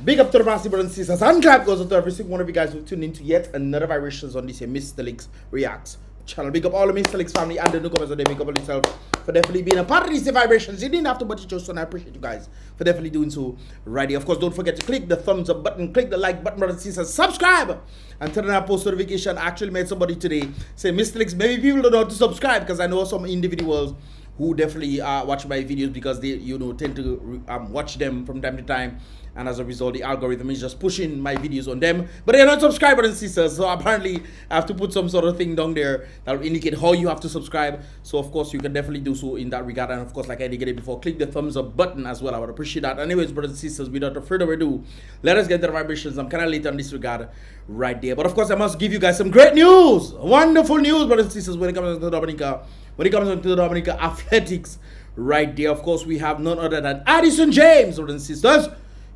Big up to the massive brothers and sisters. And clap goes out to every single one of you guys who tuned into yet another vibrations on this here Mystelics Reacts channel. Big up all the Mystelics family and the newcomers of the big up on yourself for definitely being a part of these vibrations. You didn't have to, but you chose, and I appreciate you guys for definitely doing so right here. Of course, don't forget to click the thumbs up button, click the like button, brothers and sisters, subscribe, and turn on our post notification. I actually made somebody today say, Mystelics, maybe people don't know how to subscribe, because I know some individuals who definitely watch my videos because they, you know, tend to watch them from time to time, and as a result the algorithm is just pushing my videos on them, but they're not subscribers and sisters. So apparently I have to put some sort of thing down there that will indicate how you have to subscribe. So of course you can definitely do so in that regard, and of course, like I indicated before, click the thumbs up button as well. I would appreciate that. Anyways, brothers and sisters, without further ado, let us get to the vibrations. I'm kind of late on this regard right there, but of course I must give you guys some great news, wonderful news, brothers and sisters, when it comes to Dominica. When it comes to the Dominica athletics right there, of course, we have none other than Addison James, brothers and sisters,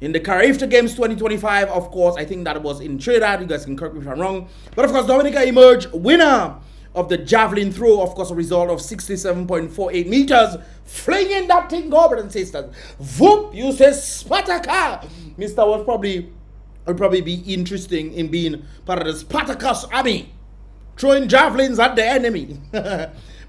in the BrBpTV Games 2025. Of course, I think that was in Trinidad. You guys can correct me if I'm wrong. But of course, Dominica emerged winner of the javelin throw. Of course, a result of 67.48 meters. Flinging that thing go, brothers and sisters. Whoop, you say Spartaka. Mr. would probably be interesting in being part of the Spartacus army, throwing javelins at the enemy.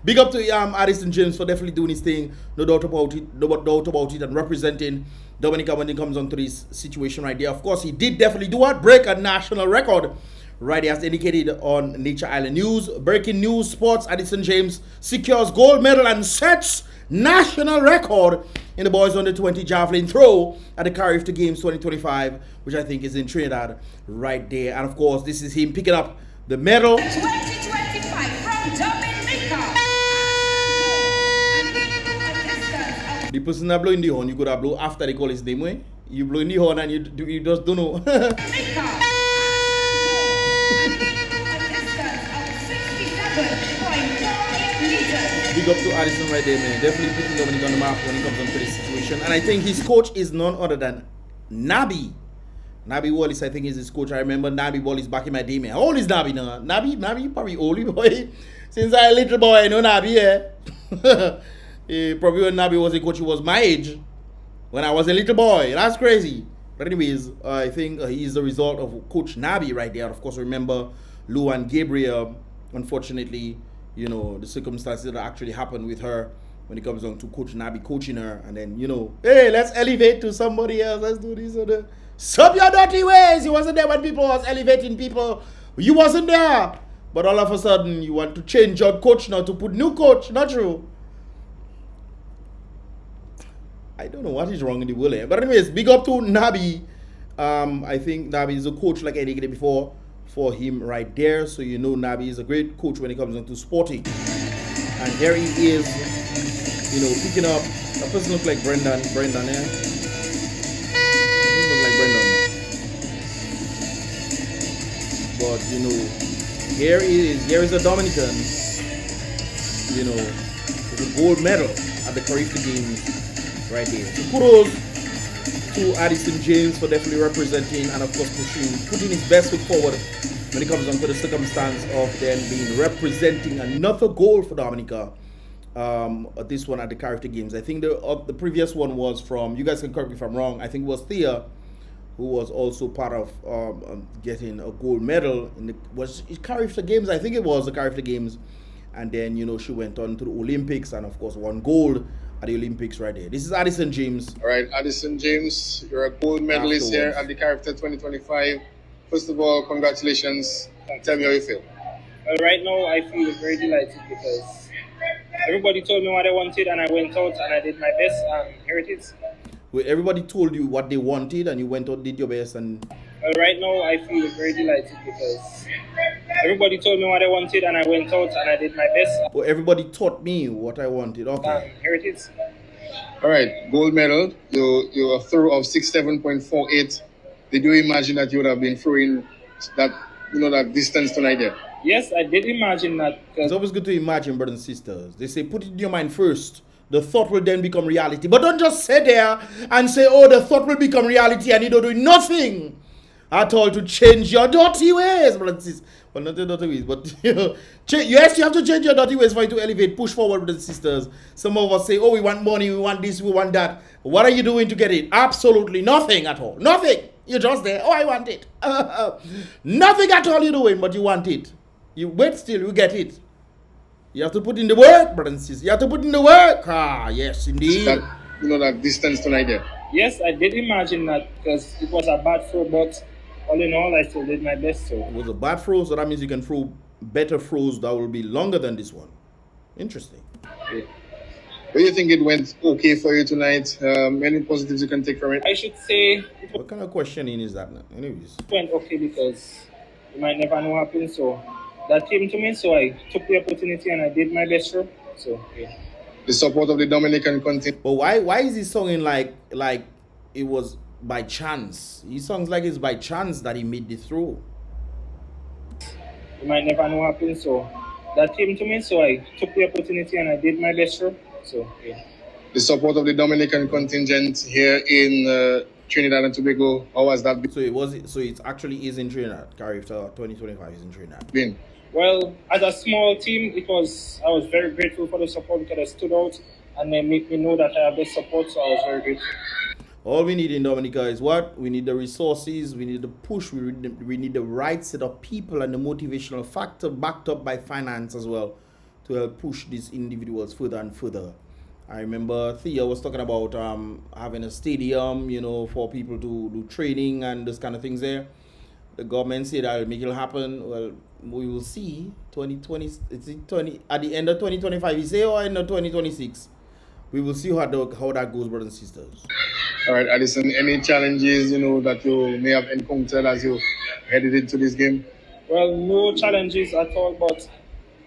Big up to Addison James for definitely doing his thing, no doubt about it, and representing Dominica when it comes on to this situation right there. Of course, he did definitely do what? Break a national record right there, as indicated on Nature Island News. Breaking news, sports, Addison James secures gold medal and sets national record in the boys under 20 javelin throw at the BrBpTV Games 2025, which I think is in Trinidad right there. And of course, this is him picking up the medal. 2025 from Dominica. The person that blow in the horn, you could have blow after they call his name, way. You blow in the horn and you just don't know. Big up to Addison right there, man. Definitely putting Dominica on the map when it comes on to this situation. And I think his coach is none other than Nabi. Nabi Wallace, I think, is his coach. I remember Nabi Wallace back in my day, man. How old is Nabi now? Nabi probably old, boy. Since I a little boy, I know Nabi, yeah. Probably when Nabi was a coach, he was my age when I was a little boy. That's crazy. But anyways, I think he's the result of Coach Nabi right there. Of course, remember Lou and Gabriel. Unfortunately, you know, the circumstances that actually happened with her when it comes on to Coach Nabi coaching her, and then, you know, hey, let's elevate to somebody else. Let's do this or that. Stop your dirty ways. You wasn't there when people was elevating people. You wasn't there. But all of a sudden, you want to change your coach now to put new coach. Not true. I don't know what is wrong in the world here. But anyways, big up to Nabi. I think Nabi is a coach, like I indicated before, for him right there. So you know Nabi is a great coach when it comes into sporting. And here he is, you know, picking up. That person looks like Brendan, yeah? Doesn't look like Brendan. But you know, here is a Dominican, you know, with a gold medal at the BrBpTV Games. Right there. So kudos to Addison James for definitely representing and of course putting his best foot forward when it comes on to the circumstance of then being representing another goal for Dominica. This one at the BrBpTV Games. I think the previous one was from, you guys can correct me if I'm wrong, I think it was Thea, who was also part of getting a gold medal in the BrBpTV Games. I think it was the BrBpTV Games, and then, you know, she went on to the Olympics and of course won gold at the Olympics right there. This is Addison James. All right, Addison James, you're a gold medalist here at the BrBpTV 2025. First of all, congratulations. Tell me how you feel. Well, right now I feel very delighted because everybody told me what I wanted and I went out and I did my best, and here it is. Well, everybody told you what they wanted and you went out, did your best, and... Well, right now I feel very delighted because everybody told me what I wanted and I went out and I did my best. Well, everybody taught me what I wanted. Okay. Here it is. All right, gold medal. You a throw of 67.48. Did you imagine that you would have been throwing that, you know, that distance tonight there? Yes, I did imagine that. It's always good to imagine, brothers and sisters. They say put it in your mind first. The thought will then become reality. But don't just sit there and say, oh, the thought will become reality, and you don't do nothing at all to change your dirty ways, brothers and sisters. Well, not the dirty ways, but you know, yes, you have to change your dirty ways for you to elevate, push forward, brothers and sisters. Some of us say, oh, we want money, we want this, we want that. What are you doing to get it? Absolutely nothing at all. Nothing. You're just there. Oh, I want it. Nothing at all you're doing, but you want it. You wait still, you get it. You have to put in the work, brothers and sisters. You have to put in the work. Ah, yes, indeed. That, that distance tonight there. Yes, I did imagine that because it was a bad throw, but all in all, I still did my best. So it was a bad throw, so that means you can throw better throws that will be longer than this one. Interesting. Okay. Do you think it went okay for you tonight? Any positives you can take from it? I should say What kind of questioning is that? Anyways, it went okay because you might never know what happens. So that came to me, so I took the opportunity and I did my best throw. So yeah. The support of the Dominican contingent. but why is he singing like it was by chance? He sounds like it's by chance that he made the throw. You might never know what happens. So that came to me, so I took the opportunity and I did my best throw. So yeah. The support of the Dominican contingent here in Trinidad and Tobago. How was that So it actually is in Trinidad. Character 2025 is in Trinidad. been? Well, as a small team, I was very grateful for the support because I stood out and they make me know that I have the support, so I was very grateful. All we need in Dominica is what? We need the resources, we need the push, we need the right set of people and the motivational factor backed up by finance as well to help push these individuals further and further. I remember Thea was talking about having a stadium, for people to do training and those kind of things there. The government said that will make it happen. Well, we will see. 2020, is it 20 at the end of 2025? You say, or end of 2026? We will see how that goes, brothers and sisters. All right, Addison, any challenges, that you may have encountered as you headed into this game? Well, no challenges at all, but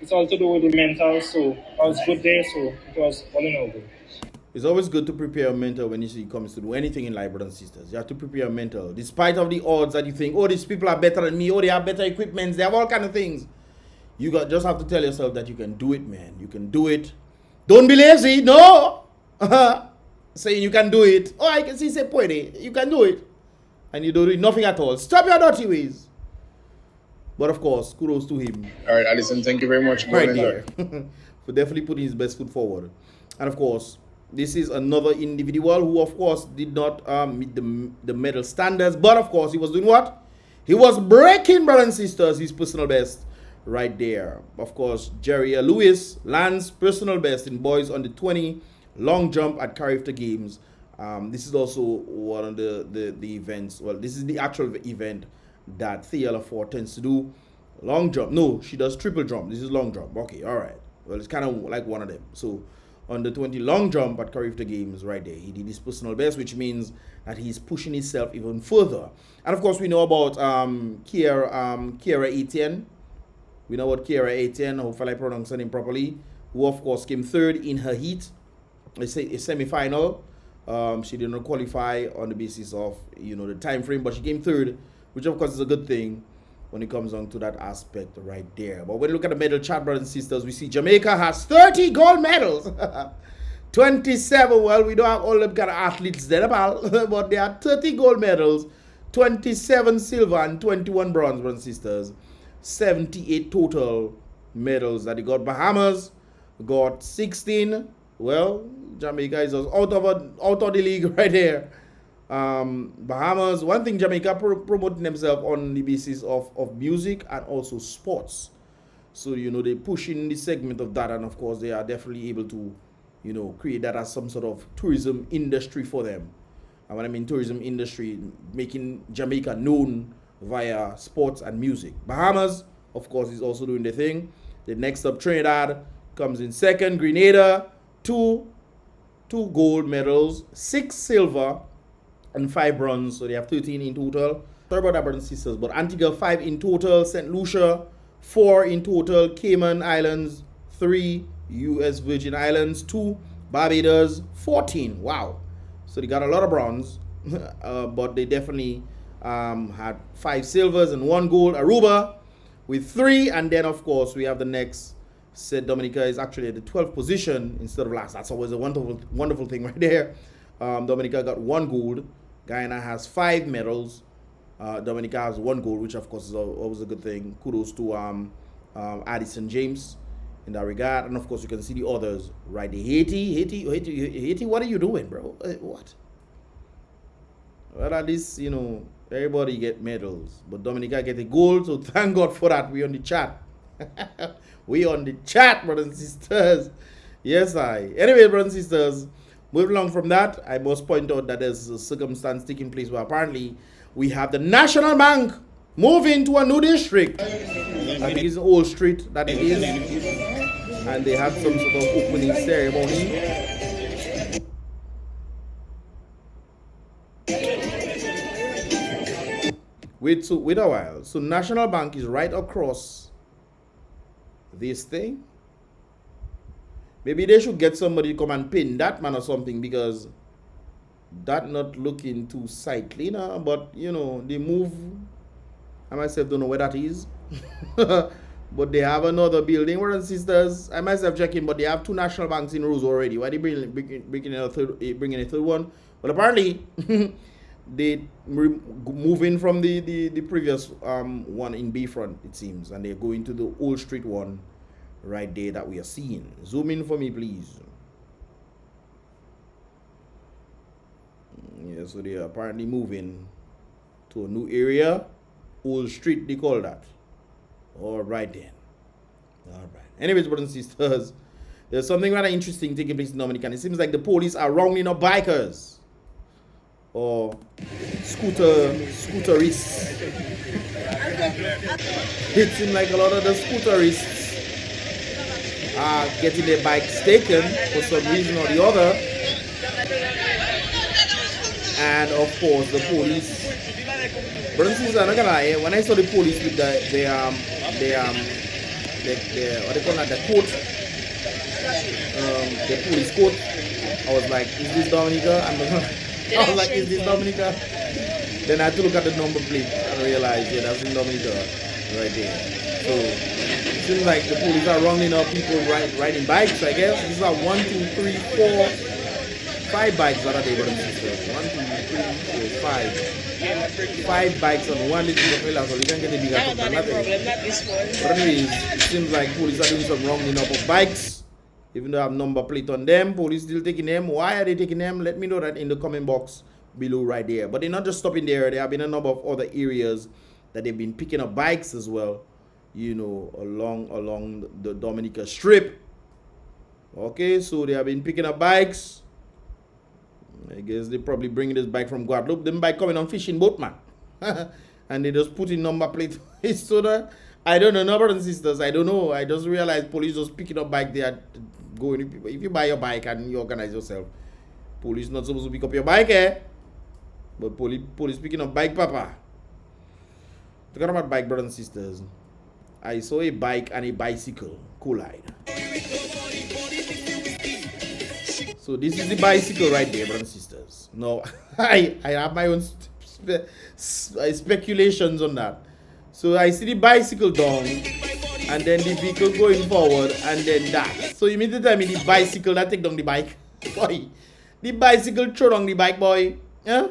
it's all to do with the mental, so I was good there, so it was all in all good. It's always good to prepare your mental when it comes to do anything in life, brothers and sisters. You have to prepare your mental. Despite of the odds that you think, oh, these people are better than me, oh, they have better equipment, they have all kind of things. Just have to tell yourself that you can do it, man. You can do it. Don't be lazy, no. Saying you can do it. Oh, I can see, say, puede. You can do it. And you don't do nothing at all. Stop your dirty ways. But of course, kudos to him. All right, Addison, thank you very much. Right there. For definitely putting his best foot forward. And of course, this is another individual who, of course, did not meet the medal standards. But, of course, he was doing what? He was breaking, brothers and sisters, his personal best right there. Of course, Jerry Lewis lands personal best in boys under 20 long jump at Carifta Games. This is also one of the events. Well, this is the actual event that Thea Lafort tends to do. Long jump. No, she does triple jump. This is long jump. Okay, all right. Well, it's kind of like one of them. So, under 20 long jump at Carifta Games right there. He did his personal best, which means that he's pushing himself even further. And of course, we know about Kiera Etienne. We know about Kiera Etienne, hopefully I pronounce her name properly, who of course came third in her heat, a semi-final. She did not qualify on the basis of, the time frame, but she came third, which of course is a good thing when it comes on to that aspect right there. But when you look at the medal chart, brothers and sisters, we see Jamaica has 30 gold medals. 27, well, we don't have all the kind of athletes there, but there are 30 gold medals, 27 silver, and 21 bronze, brothers and sisters. 78 total medals that they got. Bahamas got 16. Well, Jamaica is out of the league right there. Bahamas, one thing, Jamaica promoting themselves on the basis of music and also sports. So, they push in the segment of that, and of course they are definitely able to, create that as some sort of tourism industry for them. And when I mean tourism industry, making Jamaica known via sports and music. Bahamas, of course, is also doing the thing. The next up, Trinidad comes in second. Grenada, two gold medals, 6 silver, and 5 bronze, so they have 13 in total. Sorry about that, brothers and sisters, but Antigua 5 in total, St. Lucia 4 in total, Cayman Islands 3, U.S. Virgin Islands 2, Barbados 14. Wow, so they got a lot of bronze, but they definitely had 5 silvers and 1 gold. Aruba with 3, and then of course we have the next set. Dominica is actually at the 12th position instead of last. That's always a wonderful thing right there. Dominica got 1 gold. Guyana has 5 medals. Dominica has 1 gold, which of course is always a good thing. Kudos to Addison James in that regard. And of course you can see the others right there. Haiti, what are you doing, bro? What? Well, at least, Everybody get medals, but Dominica get a gold, so thank God for that. We on the chat. We on the chat, brothers and sisters. Yes, I. Anyway, brothers and sisters, moving along from that, I must point out that there's a circumstance taking place where apparently we have the National Bank moving to a new district. I think it's Old Street that it is. And they had some sort of opening ceremony. Wait a while. So National Bank is right across this thing. Maybe they should get somebody to come and pin that man or something, because that not looking too sightly now. But you know, they move. I myself don't know where that is. But they have another building, brothers and sisters. I myself checking, but they have 2 national banks in rows already. Why they bringing a third one? But apparently they moving from the previous one in Bayfront, it seems, and they're going to the Old Street one right there that we are seeing. Zoom in for me, please. Yeah, so they are apparently moving to a new area. Old Street, they call that. All right then. All right. Anyways, brothers and sisters, there's something rather interesting taking place in Dominica. It seems like the police are rounding up bikers or scooterists. It seems like a lot of the scooterists are getting their bikes taken for some reason or the other. And of course, the police. Brothers and sisters, I'm not gonna lie. When I saw the police with the what they call that, the coat, the police coat, I was like, is this Dominica? I was like, is this Dominica? Then I had to look at the number plate and realize, yeah, that's in Dominica right there. So it seems like the police are rounding up people riding bikes, I guess. These are 1, 2, 3, 4, 5 bikes that are there, brothers and sisters. 1, 2, 3, 4, 5. 5 bikes on one little propeller, so you can get a bigger truck than nothing. But anyways, it seems like police are doing some rounding up of bikes. Even though I have number plate on them, police still taking them. Why are they taking them? Let me know that in the comment box below right there. But they're not just stopping there. There have been a number of other areas that they've been picking up bikes as well, you know, along the Dominica Strip. Okay, so they have been picking up bikes. I guess they probably bringing this bike from Guadeloupe. Them bike coming on fishing boat, man. And they just put in number plate. So that, I don't know, no, brothers and sisters. I don't know. I just realized police just picking up bike there. Going, if you buy your bike and you organize yourself, police not supposed to pick up your bike, eh? But police picking up bike, papa. Talking about bike, brothers and sisters. I saw a bike and a bicycle collide. So this is the bicycle right there, brothers and sisters. No, I have my own speculations on that. So I see the bicycle down, and then the vehicle going forward, and then that. So you mean to tell me the bicycle that take down the bike? Boy, the bicycle throw down the bike, boy. Yeah?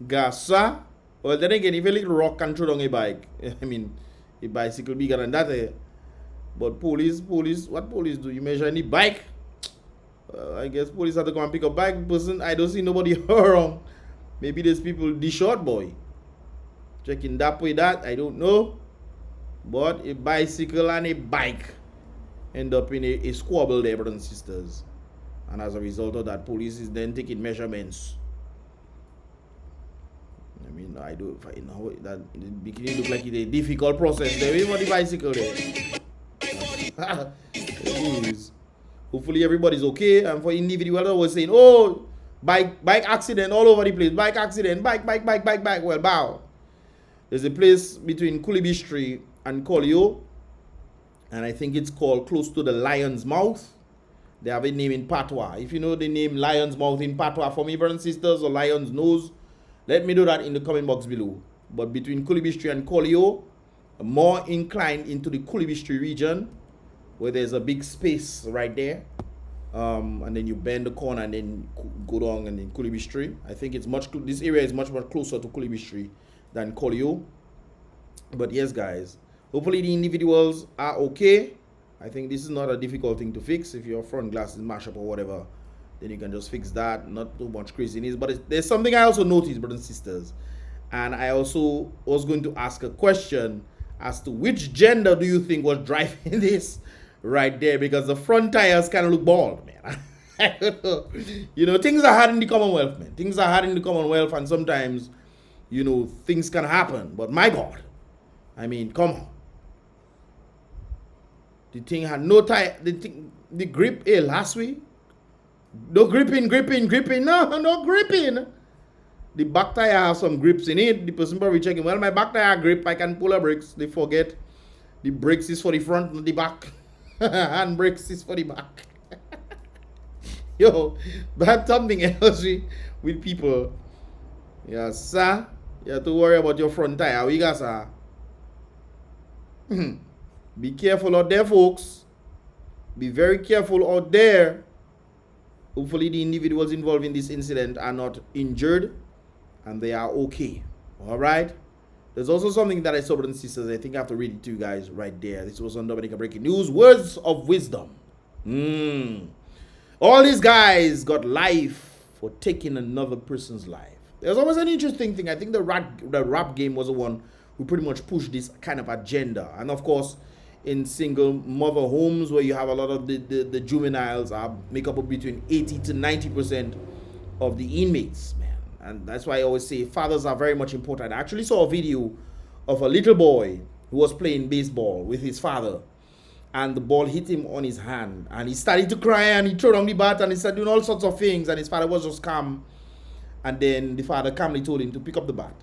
Gasa. Well, then again, if a little rock can throw down a bike, I mean, a bicycle bigger than that. Eh? But police, what police do? You measure any bike? I guess police have to come and pick up bike person. I don't see nobody around. Maybe there's people the short boy checking that way that I don't know. But a bicycle and a bike end up in a squabble there, brothers and sisters. And as a result of that, police is then taking measurements. I mean, I do know that the beginning look like it's a difficult process. There is for the bicycle there. It is. Hopefully everybody's okay. And for individuals that was saying, oh, bike accident all over the place. Bike accident, bike. Well, bow. There's a place between Kulibistri and Collio. And I think it's called close to the Lion's Mouth. They have a name in Patois. If you know the name Lion's Mouth in Patois for me, brothers and sisters, or Lion's Nose, let me know that in the comment box below. But between Kulibistri and Collio, more inclined into the Kulibistri region, where there's a big space right there, and then you bend the corner and then go down and then Kulibistri. I think it's this area is much closer to Kulibistri than Collio. But yes, guys, hopefully the individuals are okay. I think this is not a difficult thing to fix. If your front glass is mashed up or whatever, then you can just fix that. Not too much craziness. But there's something I also noticed, brothers and sisters. And I also was going to ask a question as to which gender do you think was driving this right there, because the front tires kind of look bald, man. I don't know. You know, things are hard in the Commonwealth, man. Things are hard in the Commonwealth, and sometimes, you know, things can happen. But my God, I mean, come on. The thing had no tire. The grip, last week. No gripping. No gripping. The back tire has some grips in it. The person probably checking, well, my back tire grip, I can pull a brakes. They forget the brakes is for the front, not the back. Hand brakes is for the back. Yo, but something else with people. Yes, sir. You have to worry about your front tire. We got, sir. Be careful out there, folks. Be very careful out there. Hopefully the individuals involved in this incident are not injured and they are okay. All right. There's also something that I saw, brothers and sisters. I think I have to read it to you guys right there. This was on Dominica Breaking News. Words of wisdom. All these guys got life for taking another person's life. There's always an interesting thing. I think the rap game was the one who pretty much pushed this kind of agenda. And of course, in single mother homes where you have a lot of the juveniles make up between 80 to 90% of the inmates, man. And that's why I always say fathers are very much important. I actually saw a video of a little boy who was playing baseball with his father, and the ball hit him on his hand, and he started to cry, and he threw down the bat, and he started doing all sorts of things, and his father was just calm. And then the father calmly told him to pick up the bat.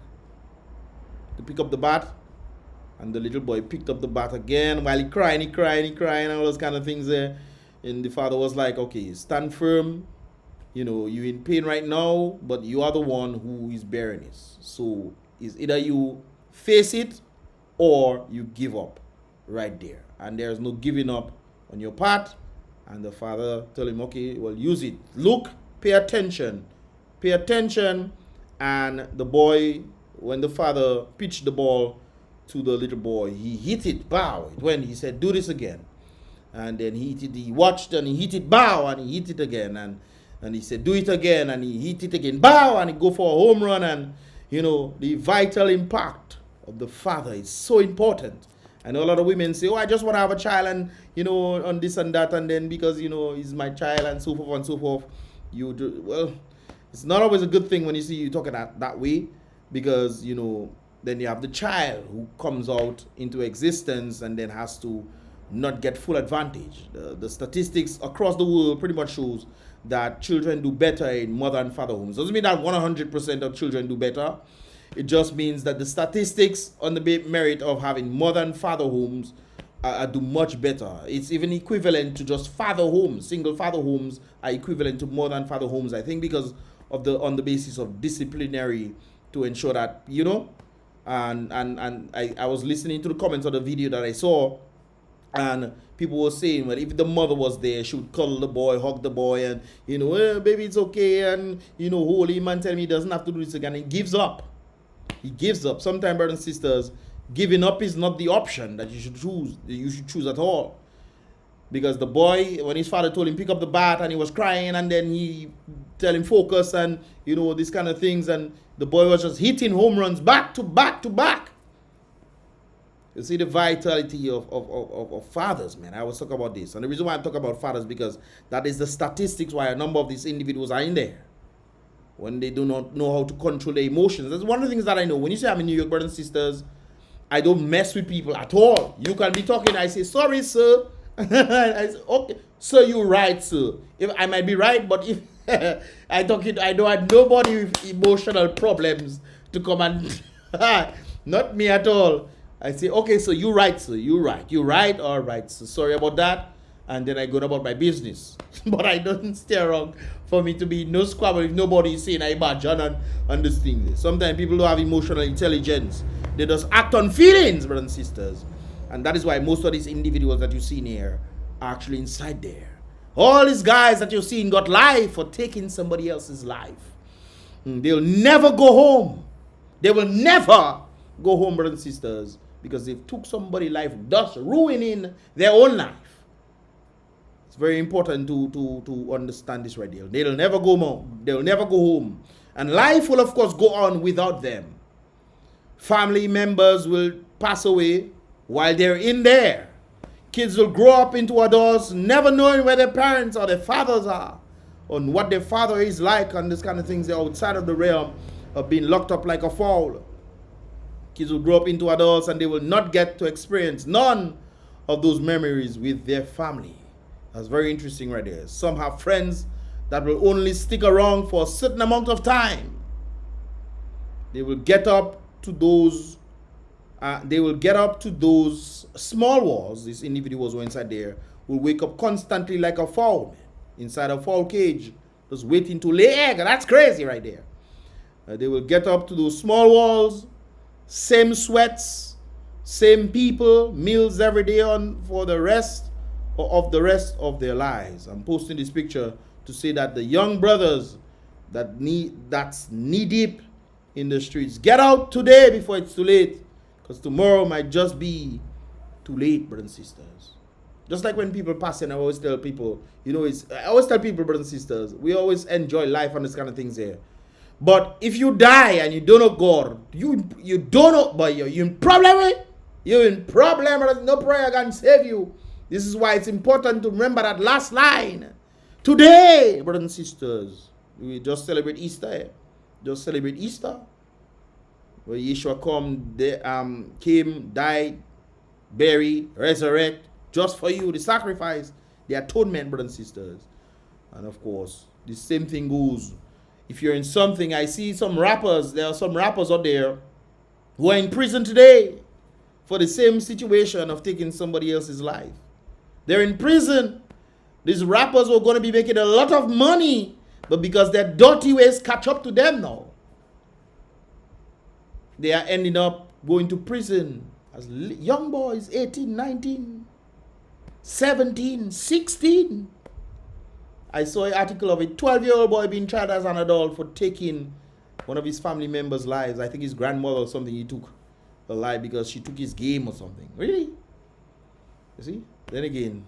And the little boy picked up the bat again while he crying, and all those kind of things there. And the father was like, okay, stand firm. You know, you're in pain right now, but you are the one who is bearing this. So it's either you face it or you give up right there. And there's no giving up on your part. And the father told him, okay, well, use it. Look, pay attention. And the boy, when the father pitched the ball to the little boy, he hit it, bow. It went, he said, do this again. And then he hit it, he watched and he hit it, bow, and he hit it again. And he said, do it again, and he hit it again, bow, and he go for a home run. And, you know, the vital impact of the father is so important. I know a lot of women say, oh, I just want to have a child, and, you know, on this and that, and then because, you know, he's my child, and so forth and so forth. You do, well, it's not always a good thing when you see you talking that way, because, you know, then you have the child who comes out into existence and then has to not get full advantage. The statistics across the world pretty much shows that children do better in mother and father homes. Doesn't mean that 100% of children do better. It just means that the statistics on the merit of having mother and father homes do much better. It's even equivalent to just father homes. Single father homes are equivalent to mother and father homes, I think, because of on the basis of disciplinary, to ensure that, you know, and I was listening to the comments of the video that I saw, and people were saying, well, if the mother was there, she would cuddle the boy, hug the boy, and, you know, baby, it's okay, and, you know, holy man tell me he doesn't have to do this again. He gives up. Sometimes, brothers and sisters, giving up is not the option that you should choose. You should choose at all. Because the boy, when his father told him pick up the bat, and he was crying, and then he tell him focus, and, you know, these kind of things, and the boy was just hitting home runs back to back to back. You see the vitality of fathers, man. I always talk about this. And the reason why I talk about fathers, because that is the statistics why a number of these individuals are in there. When they do not know how to control their emotions. That's one of the things that I know. When you say I'm in New York, brothers and sisters, I don't mess with people at all. You can be talking, I say, sorry, sir. I say, okay, sir, you're right, sir. If I might be right, but if I don't have nobody with emotional problems to come and not me at all. I say, okay, so you're right, sir. You're right, all right, sir. Sorry about that. And then I go about my business. But I don't stay around for me to be no squabble if nobody is saying I bad John on this thing. Sometimes people don't have emotional intelligence. They just act on feelings, brothers and sisters. And that is why most of these individuals that you see in here are actually inside there. All these guys that you're seeing got life for taking somebody else's life. They'll never go home. They will never go home, brothers and sisters, because they've took somebody's life, thus ruining their own life. It's very important to understand this right there. They'll never go home. They'll never go home. And life will, of course, go on without them. Family members will pass away while they're in there. Kids will grow up into adults never knowing where their parents or their fathers are, on what their father is like, and this kind of things. They're outside of the realm of being locked up like a fowl. Kids will grow up into adults and they will not get to experience none of those memories with their family. That's very interesting right there. Some have friends that will only stick around for a certain amount of time. They will get up to those small walls. These individuals who are inside there will wake up constantly like a fowl inside a fowl cage, just waiting to lay egg. That's crazy right there. They will get up to those small walls, same sweats, same people, meals every day on for the rest of their lives. I'm posting this picture to say that the young brothers that's knee deep in the streets, get out today before it's too late, because tomorrow might just be too late, brothers and sisters. Just like when people pass in, I always tell people, I always tell people, brothers and sisters, we always enjoy life and this kind of things here. But if you die and you don't know God, you don't know, but you're in problem. You're in problem. No prayer can save you. This is why it's important to remember that last line. Today, brothers and sisters, we just celebrate Easter. Just celebrate Easter, where Yeshua came, died, buried, resurrect, just for you, the sacrifice, the atonement, brothers and sisters. And of course, the same thing goes. If you're in something, I see some rappers, there are some rappers out there who are in prison today for the same situation of taking somebody else's life. They're in prison. These rappers are going to be making a lot of money, but because their dirty ways catch up to them now, they are ending up going to prison as young boys, 18, 19, 17, 16. I saw an article of a 12-year-old boy being tried as an adult for taking one of his family members' lives. I think his grandmother or something, he took her life because she took his game or something. Really? You see? Then again,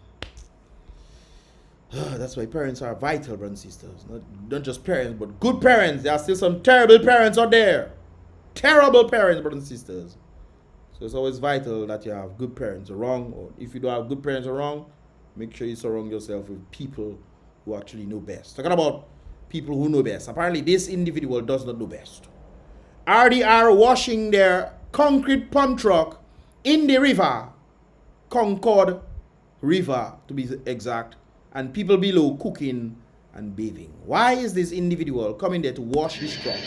that's why parents are vital, brothers and sisters. Not just parents, but good parents. There are still some terrible parents out there. Terrible parents, brothers and sisters. So it's always vital that you have good parents around. Or if you don't have good parents around, make sure you surround yourself with people who actually know best. Talking about people who know best. Apparently, this individual does not know best. RDR washing their concrete pump truck in the river, Concord River to be exact, and people below cooking and bathing. Why is this individual coming there to wash his truck?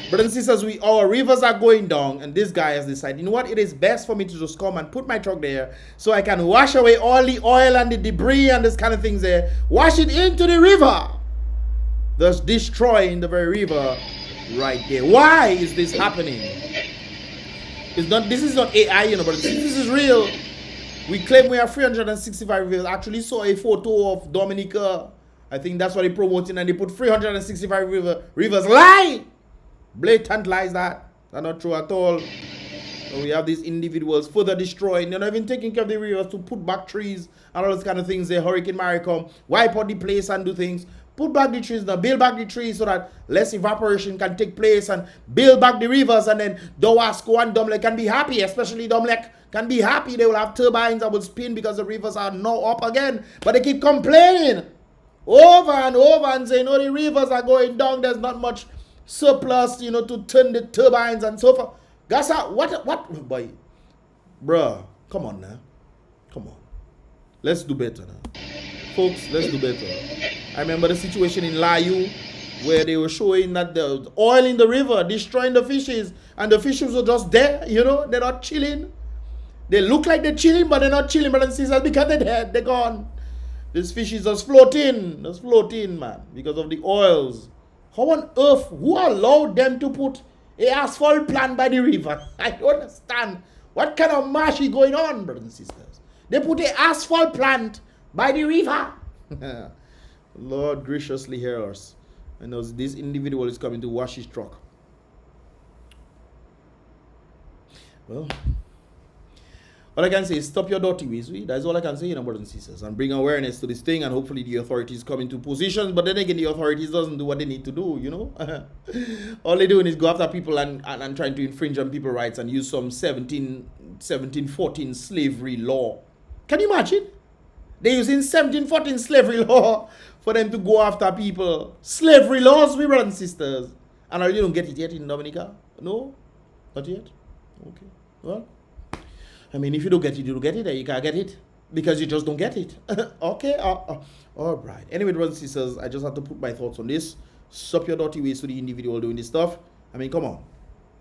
Brothers and sisters, our rivers are going down, and this guy has decided, you know what, it is best for me to just come and put my truck there so I can wash away all the oil and the debris and this kind of things there, wash it into the river, thus destroying the very river right there. Why is this happening? This is not AI, but this is real. We claim we have 365 rivers. I actually saw a photo of Dominica. I think that's what they're promoting, and they put 365 rivers. Lie! Blatant lies that. They're not true at all. So we have these individuals further destroying. They're not even taking care of the rivers to put back trees and all those kind of things. The Hurricane Mary come, wipe out the place and do things. Put back the trees now, build back the trees so that less evaporation can take place, and build back the rivers, and then Dowasco and Domlek can be happy, especially Domlek can be happy. They will have turbines that will spin because the rivers are now up again. But they keep complaining over and over and saying, oh, the rivers are going down. There's not much surplus, to turn the turbines and so forth. Guys, what, boy? Bruh, come on now. Come on. Let's do better now. Folks, let's do better. I remember the situation in Layu where they were showing that the oil in the river destroying the fishes, and the fishes were just there, they're not chilling. They look like they're chilling, but they're not chilling, brothers and sisters, because they're dead, they're gone. These fishes just floating, man, because of the oils. How on earth, who allowed them to put a asphalt plant by the river? I don't understand. What kind of mash is going on, brothers and sisters? They put a asphalt plant by the river. Lord graciously hear us. I know this individual is coming to wash his truck. Well, All I can say is stop your dirty ways. That's all I can say, you know, brothers and sisters, and bring awareness to this thing, and hopefully the authorities come into positions. But then again, the authorities doesn't do what they need to do, you know. All they're doing is go after people and trying to infringe on people's rights and use some 1714 slavery law. Can you imagine? They're using 1714 slavery law for them to go after people. Slavery laws, we brothers and sisters. And you don't get it yet in Dominica? No? Not yet? Okay. Well, I mean, if you don't get it, you don't get it, and you can't get it because you just don't get it. Okay? All right. Anyway, brothers and sisters, I just have to put my thoughts on this. Stop your dirty ways to the individual doing this stuff. I mean, come on.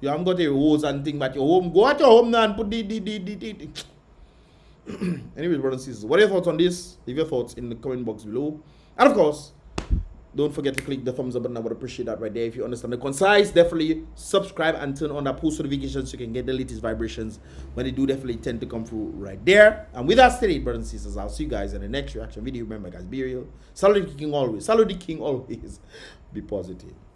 You haven't got a rose and thing at your home. Go at your home now and put the. Anyways, brothers and sisters, what are your thoughts on this? Leave your thoughts in the comment box below. And of course, don't forget to click the thumbs up button. I would appreciate that right there. If you understand the concise, definitely subscribe and turn on that post notifications so you can get the latest vibrations when they do definitely tend to come through right there. And with us today, brothers and sisters, I'll see you guys in the next reaction video. Remember, guys, be real. Salute the king always. Salute the king always. Be positive.